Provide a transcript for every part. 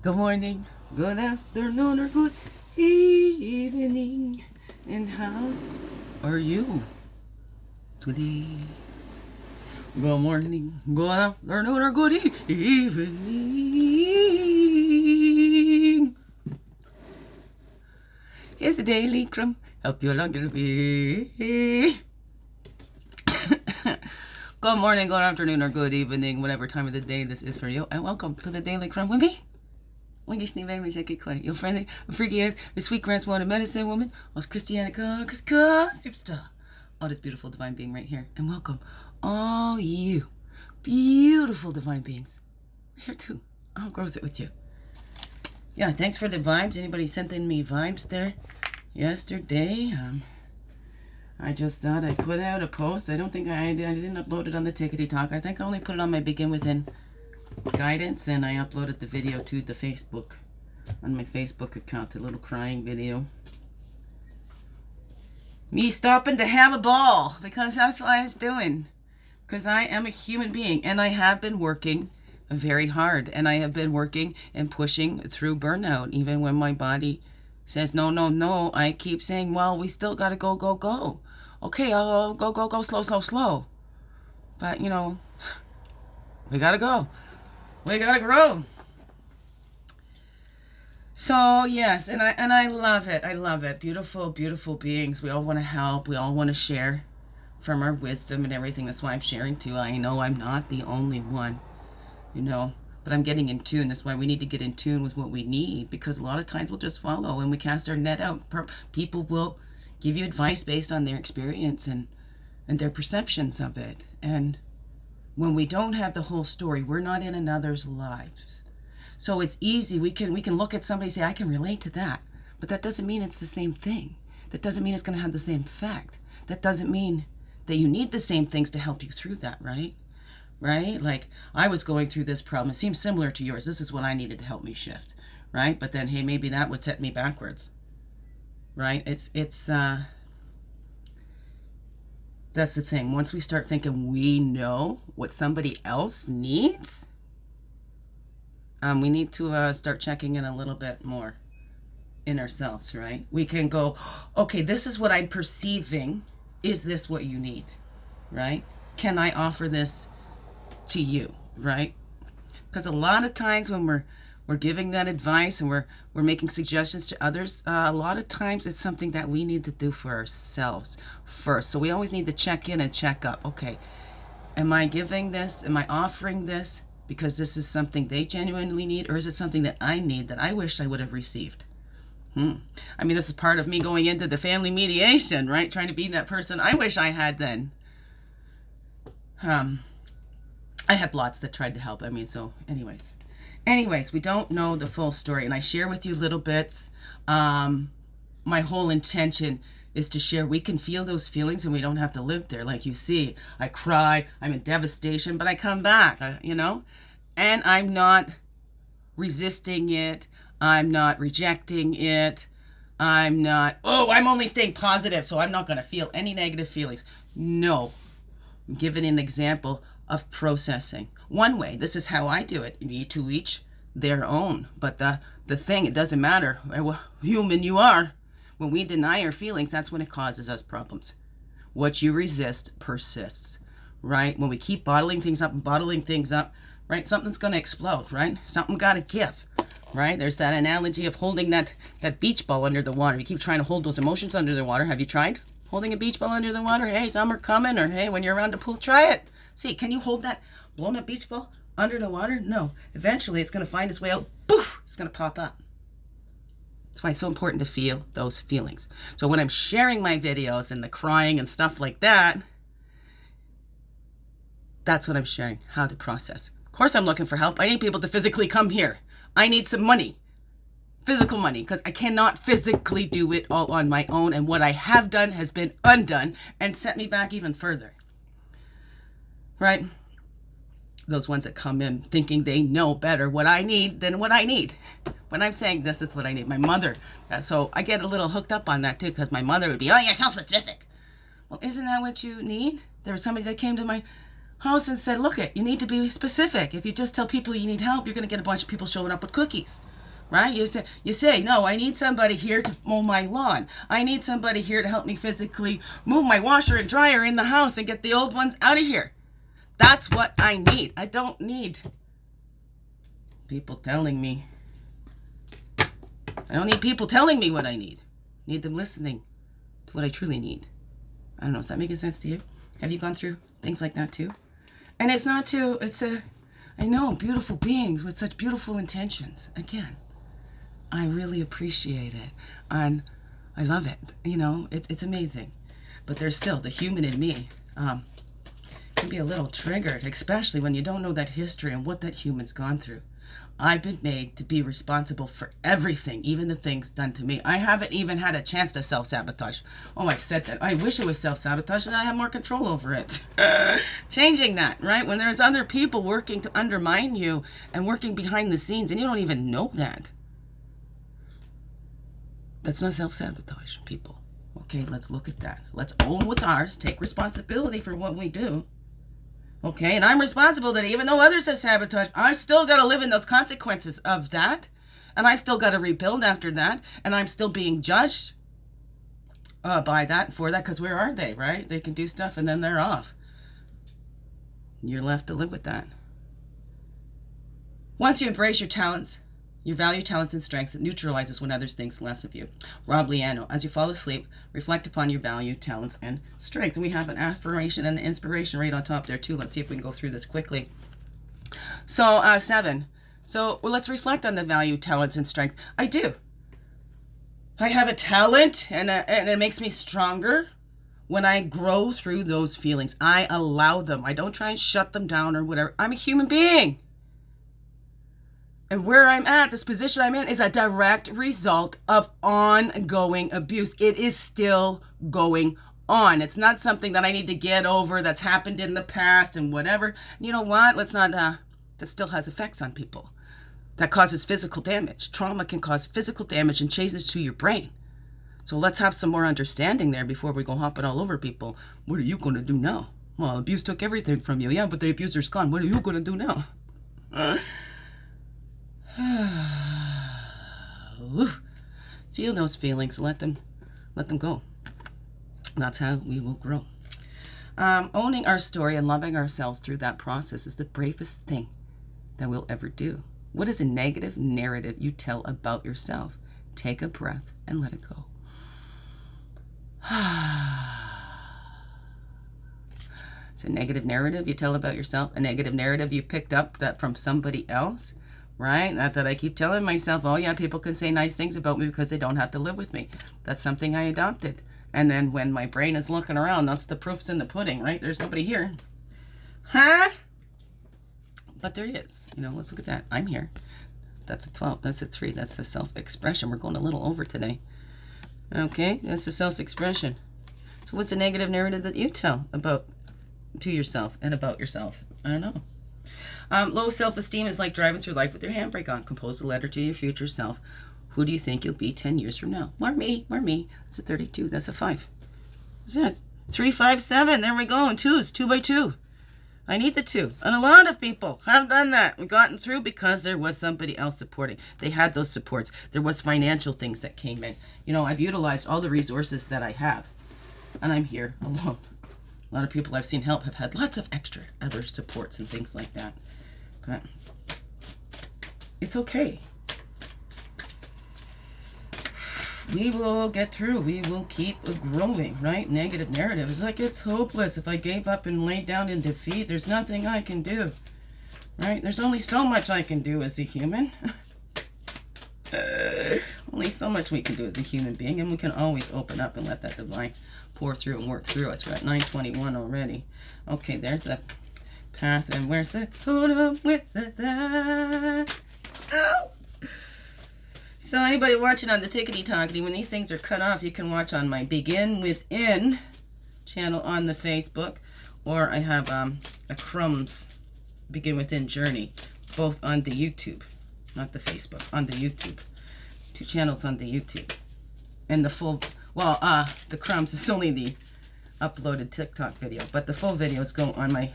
Good morning, good afternoon, or good evening. And how are you today? Good morning, good afternoon, or good evening. It's a daily CRUMB. Help you along your way. Good morning, good afternoon, or good evening, whatever time of the day this is for you. And welcome to the Daily CRUMB with me. Majick, your friendly, freaky ass, the sweet grandmother medicine woman, was Christianica, superstar. All this beautiful divine being right here. And welcome all you beautiful divine beings. Here too. How grows it with you? Yeah, thanks for the vibes. Anybody sending me vibes there yesterday? I just thought I'd put out a post. I don't think I didn't upload it on the Tickety Talk. I think I only put it on my Begin Within guidance, and I uploaded the video to the Facebook, on my Facebook account, a little crying video. Me stopping to have a ball, because that's what I was doing. Because I am a human being, and I have been working very hard, and I have been working and pushing through burnout, even when my body says, no, no, no. I keep saying, well, we still got to go, go, go. Okay, I'll go, go, go, slow, slow, slow. But, you know, we got to go. We gotta grow. So yes, and I love it. I love it. Beautiful, beautiful beings. We all want to help. We all want to share from our wisdom and everything. That's why I'm sharing too. I know I'm not the only one, you know, but I'm getting in tune. That's why we need to get in tune with what we need, because a lot of times we'll just follow. When we cast our net out, people will give you advice based on their experience and their perceptions of it. And when we don't have the whole story, we're not in another's lives. So it's easy. We can look at somebody and say, I can relate to that. But that doesn't mean it's the same thing. That doesn't mean it's going to have the same effect. That doesn't mean that you need the same things to help you through that, right? Right? Like, I was going through this problem. It seems similar to yours. This is what I needed to help me shift, right? But then, hey, maybe that would set me backwards, right? That's the thing. Once we start thinking we know what somebody else needs, we need to start checking in a little bit more in ourselves, right? We can go, okay, this is what I'm perceiving. Is this what you need, right? Can I offer this to you, right? Because a lot of times when we're giving that advice and we're making suggestions to others, a lot of times it's something that we need to do for ourselves first. So we always need to check in and check up. Okay, am I giving this? Am I offering this because this is something they genuinely need, or is it something that I need that I wish I would have received? I mean, this is part of me going into the family mediation, right? Trying to be that person I wish I had then. I had lots that tried to help. I mean, so anyways, we don't know the full story, and I share with you little bits. My whole intention is to share. We can feel those feelings, and we don't have to live there. Like you see, I cry, I'm in devastation, but I come back, you know, and I'm not resisting it. I'm not rejecting it. I'm only staying positive, so I'm not going to feel any negative feelings. No, I'm giving an example of processing. One way, this is how I do it. To each their own. But the thing, it doesn't matter how human you are. When we deny our feelings, that's when it causes us problems. What you resist persists, right? When we keep bottling things up, right? Something's going to explode, right? Something got to give, right? There's that analogy of holding that beach ball under the water. You keep trying to hold those emotions under the water. Have you tried holding a beach ball under the water? Hey, summer coming, or hey, when you're around the pool, try it. See, can you hold that blown up beach ball under the water? No. Eventually, it's going to find its way out. Poof! It's going to pop up. That's why it's so important to feel those feelings. So when I'm sharing my videos and the crying and stuff like that, that's what I'm sharing, how to process. Of course, I'm looking for help. I need people to physically come here. I need some money, physical money, because I cannot physically do it all on my own. And what I have done has been undone and set me back even further. Right? Those ones that come in thinking they know better what I need than what I need. When I'm saying this is what I need. My mother, so I get a little hooked up on that too, because my mother would be, oh, you're so specific. Well, isn't that what you need? There was somebody that came to my house and said, look it, you need to be specific. If you just tell people you need help, you're going to get a bunch of people showing up with cookies. Right? You say, no, I need somebody here to mow my lawn. I need somebody here to help me physically move my washer and dryer in the house and get the old ones out of here. That's what I need. I don't need people telling me. I don't need people telling me what I need. I need them listening to what I truly need. I don't know. Is that making sense to you? Have you gone through things like that too? And it's not too, I know, beautiful beings with such beautiful intentions. Again, I really appreciate it. And I love it. You know, it's amazing. But there's still the human in me can be a little triggered, especially when you don't know that history and what that human's gone through. I've been made to be responsible for everything, even the things done to me. I haven't even had a chance to self-sabotage. Oh, I've said that. I wish it was self-sabotage and I have more control over it. Changing that, right? When there's other people working to undermine you and working behind the scenes and you don't even know that. That's not self-sabotage, people. Okay, let's look at that. Let's own what's ours. Take responsibility for what we do. Okay, and I'm responsible that even though others have sabotaged, I still got to live in those consequences of that. And I still got to rebuild after that. And I'm still being judged by that and for that. Because where are they, right? They can do stuff and then they're off. You're left to live with that. Once you embrace your talents, your value, talents, and strength, it neutralizes when others think less of you. Rob Liano. As you fall asleep, reflect upon your value, talents, and strength. And we have an affirmation and an inspiration right on top there too. Let's see if we can go through this quickly. So 7. So let's reflect on the value, talents, and strength. I do. I have a talent, and it makes me stronger when I grow through those feelings. I allow them. I don't try and shut them down or whatever. I'm a human being. And where I'm at, this position I'm in, is a direct result of ongoing abuse. It is still going on. It's not something that I need to get over that's happened in the past and whatever. You know what? Let's not, that still has effects on people. That causes physical damage. Trauma can cause physical damage and changes to your brain. So let's have some more understanding there before we go hopping all over people. What are you going to do now? Well, abuse took everything from you. Yeah, but the abuser's gone. What are you going to do now? Feel those feelings. Let them go. That's how we will grow. Owning our story and loving ourselves through that process is the bravest thing that we'll ever do. What is a negative narrative you tell about yourself? Take a breath and let it go. It's a negative narrative you tell about yourself, a negative narrative you picked up that from somebody else. Right? Not that I keep telling myself, oh yeah, people can say nice things about me because they don't have to live with me. That's something I adopted. And then when my brain is looking around, that's the proof's in the pudding, right? There's nobody here. Huh? But there is. You know, let's look at that. I'm here. That's a 12. That's a 3. That's the self-expression. We're going a little over today. Okay, that's the self-expression. So what's a negative narrative that you tell about to yourself and about yourself? I don't know. Low self-esteem is like driving through life with your handbrake on. Compose a letter to your future self. Who do you think you'll be 10 years from now? More me. That's a 32. That's a 5. What's that? 3, 5, 7. There we go. And 2s. 2 by 2. I need the 2. And a lot of people have done that. We've gotten through because there was somebody else supporting. They had those supports. There was financial things that came in. You know, I've utilized all the resources that I have. And I'm here alone. A lot of people I've seen help have had lots of extra other supports and things like that. But it's okay. We will get through. We will keep growing, right? Negative narrative. It's like it's hopeless. If I gave up and laid down in defeat, there's nothing I can do, right? There's only so much I can do as a human. Only so much we can do as a human being, and we can always open up and let that divine pour through and work through us. We're at 9:21 already. Okay, there's a path, and where's the hold up with the ow. So anybody watching on the Tickety Talkety, when these things are cut off, you can watch on my Begin Within channel on the Facebook, or I have a CRUMB's Begin Within Journey, both on the YouTube, not the Facebook, on the YouTube. 2 channels on the YouTube. And the full, well, the CRUMB's is only the uploaded TikTok video, but the full videos go on my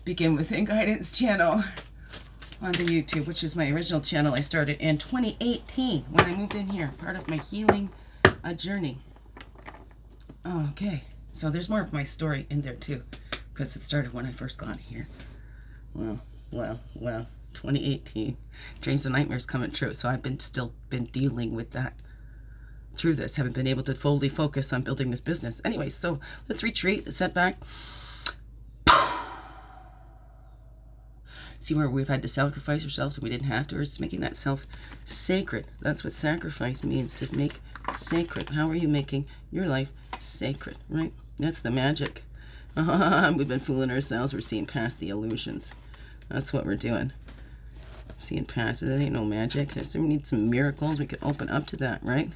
Begin Within Guidance channel on the YouTube, which is my original channel I started in 2018 when I moved in here, part of my healing journey. Okay, so there's more of my story in there too, because it started when I first got here. Well, 2018. Dreams and nightmares coming true. So I've still been dealing with that through this. Haven't been able to fully focus on building this business. Anyway, so let's retreat, set back. See where we've had to sacrifice ourselves and we didn't have to. It's making that self sacred. That's what sacrifice means, to make sacred. How are you making your life sacred, right? That's the magic. We've been fooling ourselves. We're seeing past the illusions. That's what we're doing. Seeing past it. There ain't no magic. We need some miracles. We could open up to that, right?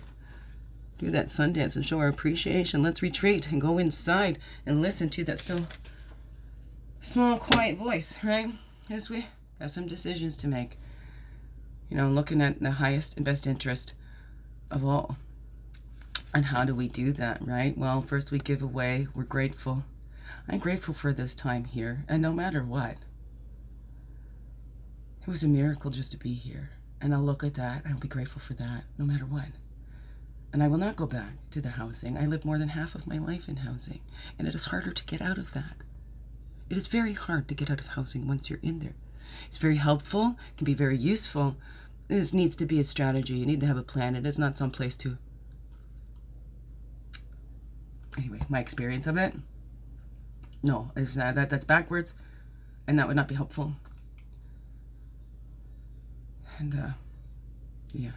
Do that Sundance and show our appreciation. Let's retreat and go inside and listen to that still small, quiet voice, right? As we have some decisions to make. You know, looking at the highest and best interest of all. And how do we do that, right? Well, first we give away. We're grateful. I'm grateful for this time here. And no matter what, it was a miracle just to be here. And I'll look at that and I'll be grateful for that, no matter what. And I will not go back to the housing. I lived more than half of my life in housing. And it is harder to get out of that. It is very hard to get out of housing once you're in there. It's very helpful, can be very useful. This needs to be a strategy. You need to have a plan. It is not some place to... Anyway, my experience of it, no, is that's backwards, and that would not be helpful. And yeah,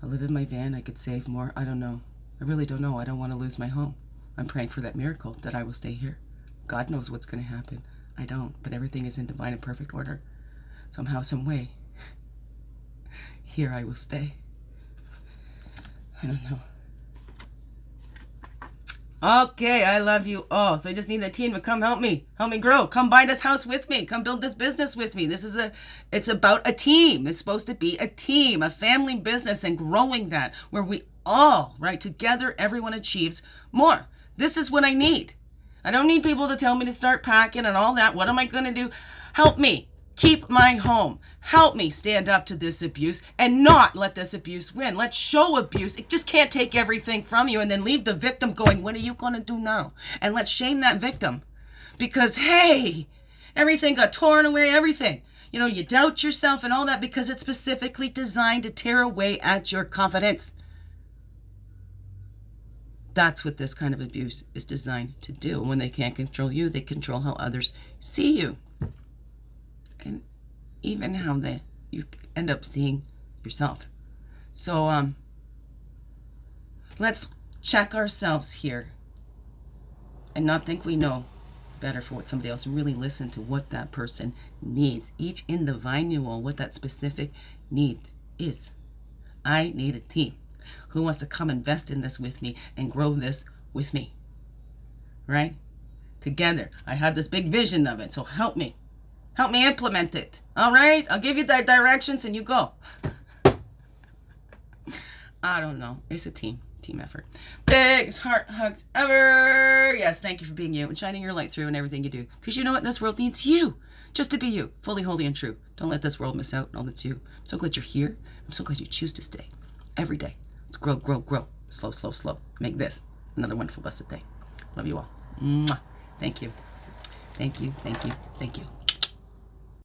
I live in my van. I could save more. I don't know. I really don't know. I don't want to lose my home. I'm praying for that miracle that I will stay here. God knows what's going to happen. I don't, but everything is in divine and perfect order. Somehow, some way, here I will stay. I don't know. Okay, I love you all. So I just need the team to come help me grow. Come buy this house with me. Come build this business with me. It's about a team. It's supposed to be a team, a family business, and growing that where we all, right, together, everyone achieves more. This is what I need. I don't need people to tell me to start packing and all that. What am I going to do? Help me keep my home. Help me stand up to this abuse and not let this abuse win. Let's show abuse. It just can't take everything from you and then leave the victim going, what are you going to do now? And let's shame that victim because, hey, everything got torn away, everything. You know, you doubt yourself and all that because it's specifically designed to tear away at your confidence. That's what this kind of abuse is designed to do. When they can't control you, they control how others see you. And even how you end up seeing yourself. So let's check ourselves here and not think we know better for what somebody else, and really listen to what that person needs. Each individual, what that specific need is. I need a team. Who wants to come invest in this with me and grow this with me? Right? Together. I have this big vision of it, so help me. Help me implement it. All right? I'll give you the directions and you go. I don't know. It's a team effort. Biggest heart hugs ever. Yes, thank you for being you and shining your light through in everything you do. Because you know what? This world needs you. Just to be you. Fully, holy, and true. Don't let this world miss out on all that's you. I'm so glad you're here. I'm so glad you choose to stay. Every day. Let's grow, grow, grow. Slow, slow, slow. Make this another wonderful, blessed day. Love you all. Mwah. Thank you. Thank you, thank you, thank you.